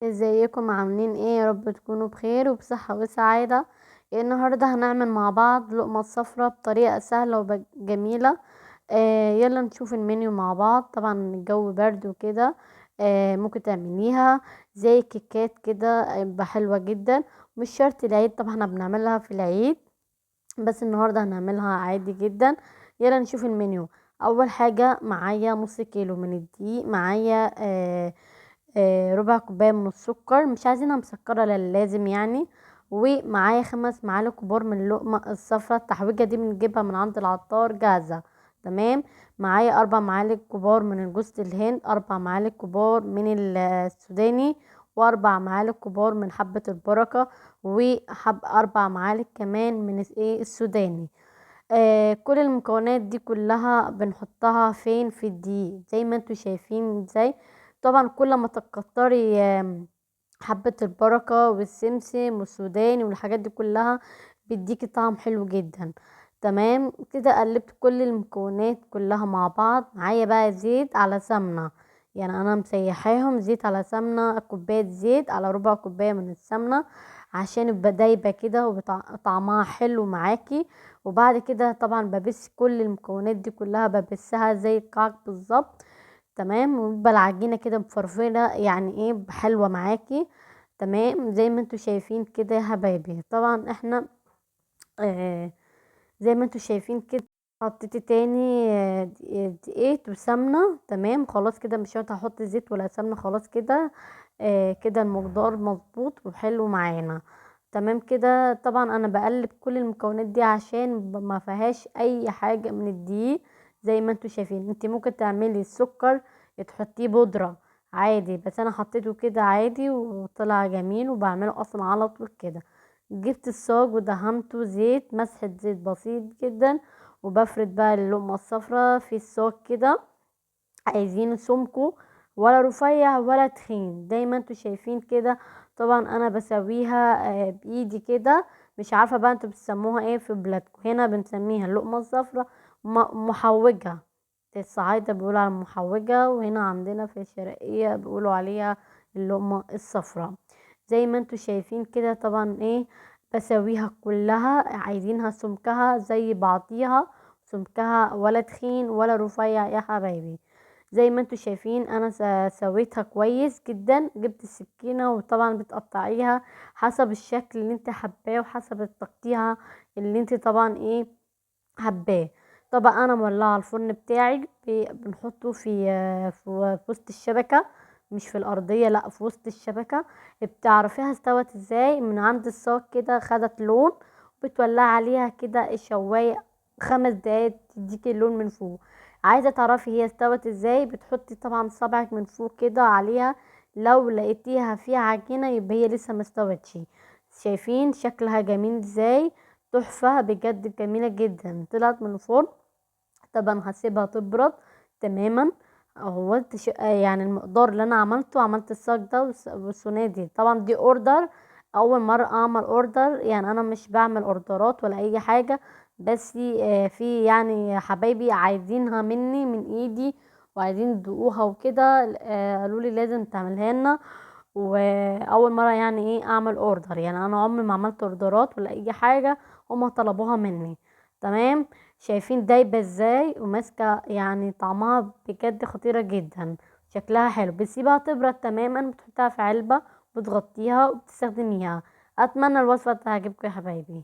ازيكم عاملين ايه؟ يا رب تكونوا بخير وبصحة وسعادة. النهاردة هنعمل مع بعض لقمة صفرة بطريقة سهلة وجميلة. يلا نشوف المنيو مع بعض. طبعا الجو برد وكده. ممكن تعمليها زي كيكات كده، يبقى حلوة جدا. مش شرط العيد، طبعا احنا بنعملها في العيد، بس النهاردة هنعملها عادي جدا. يلا نشوف المنيو. اول حاجة معايا نص كيلو من الدقيق، معايا ربع كوباية من السكر، مش عايزينها مسكرة لازم يعني. ومعايا 5 معالق كبار من اللقمة الصفرا، التحويجة دي بنجيبها من عند العطار جاهزة. تمام. معايا 4 معالق كبار من جوز الهند، 4 معالق كبار من السوداني، و4 معالق كبار من حبة البركة، وحب 4 معالق كمان من السوداني. كل المكونات دي كلها بنحطها فين؟ في الدقيق زي ما انتوا شايفين ازاي. طبعا كل ما تكتري حبة البركة والسمسم والسوداني والحاجات دي كلها بيديكي طعم حلو جدا. تمام كده، قلبت كل المكونات كلها مع بعض. معايا بقى زيت على سمنة، يعني انا مسيحاهم زيت على سمنة، كوباية زيت على ربع كوباية من السمنة، عشان يبقى دايبة كده وطعمها حلو معاكي. وبعد كده طبعا ببس كل المكونات دي كلها، ببسها زي الكعك بالظبط. تمام. ويبقى العجينه كده مفرفره، يعني ايه، حلوه معاكي. تمام زي ما انتوا شايفين كده يا حبايبي. طبعا احنا آه زي ما انتوا شايفين كده. حطيت تاني دقيق وسمنه. تمام خلاص كده، مش شرط هحط زيت ولا سمنه، خلاص كده. كده المقدار مظبوط وحلو معانا. تمام كده. طبعا انا بقلب كل المكونات دي عشان ما فيهاش اي حاجه من الدقيق. زي ما انتوا شايفين، انت ممكن تعملي السكر تحطيه بودره عادي، بس انا حطيته كده عادي وطلع جميل، وبعمله اصلا على طول كده. جبت الصاج ودهنته زيت، مسحة زيت بسيط جدا، وبفرد بقى اللقمة الصفرا في الصاج كده. عايزين سمكه ولا رفيع ولا تخين، زي ما انتوا شايفين كده. طبعا انا بسويها بايدي كده. مش عارفة بقى انتوا بتسموها ايه في بلادكم. هنا بنسميها اللقمة الصفرا محوجة. الصعايدة بيقولوا على محوجة، وهنا عندنا في الشرقية بيقولوا عليها اللقمة الصفراء. زي ما انتوا شايفين كده. طبعا ايه، بسويها كلها. عايزينها سمكها زي بعضيها، سمكها ولا تخين ولا رفيع يا حبايبي. زي ما انتوا شايفين انا سويتها كويس جدا. جبت السكينة، وطبعا بتقطعيها حسب الشكل اللي انت حباه، وحسب التقطيع اللي انت طبعا ايه حباه. طبعا انا مولعه الفرن بتاعي، بنحطه في وسط الشبكه، مش في الارضيه، لا في وسط الشبكه. بتعرفيها استوت ازاي؟ من عند الصاج كده خدت لون، بتولع عليها كده الشوايه 5 دقايق تديكي اللون من فوق. عايزه تعرفي هي استوت ازاي؟ بتحطي طبعا صبعك من فوق كده عليها، لو لقيتيها فيها عجينه يبقى هي لسه ما استوتش. شايفين شكلها جميل ازاي؟ تحفة بجد، جميلة جدا طلعت من الفرن. طبعا هسيبها تبرد تماما. هو يعني المقدار اللي انا عملته، عملت الصاج ده والصينية دي. طبعا دي اوردر، اول مرة اعمل اوردر، يعني انا مش بعمل اوردرات ولا اي حاجة. بس في يعني حبايبي عايزينها مني من ايدي، وعايزين يدوقوها وكده. قالوا لي لازم تعملها لنا. واول مره يعني ايه اعمل اوردر، يعني انا عمري ما عملت اوردرات ولا اي حاجه، هما طلبوها مني. تمام. شايفين دايبه ازاي وماسكه، يعني طعمها بجد خطيره جدا، شكلها حلو. بتسيبها تبرد تماما، بتحطها في علبه، بتغطيها وبتستخدميها. اتمنى الوصفه تعجبكم يا حبايبي.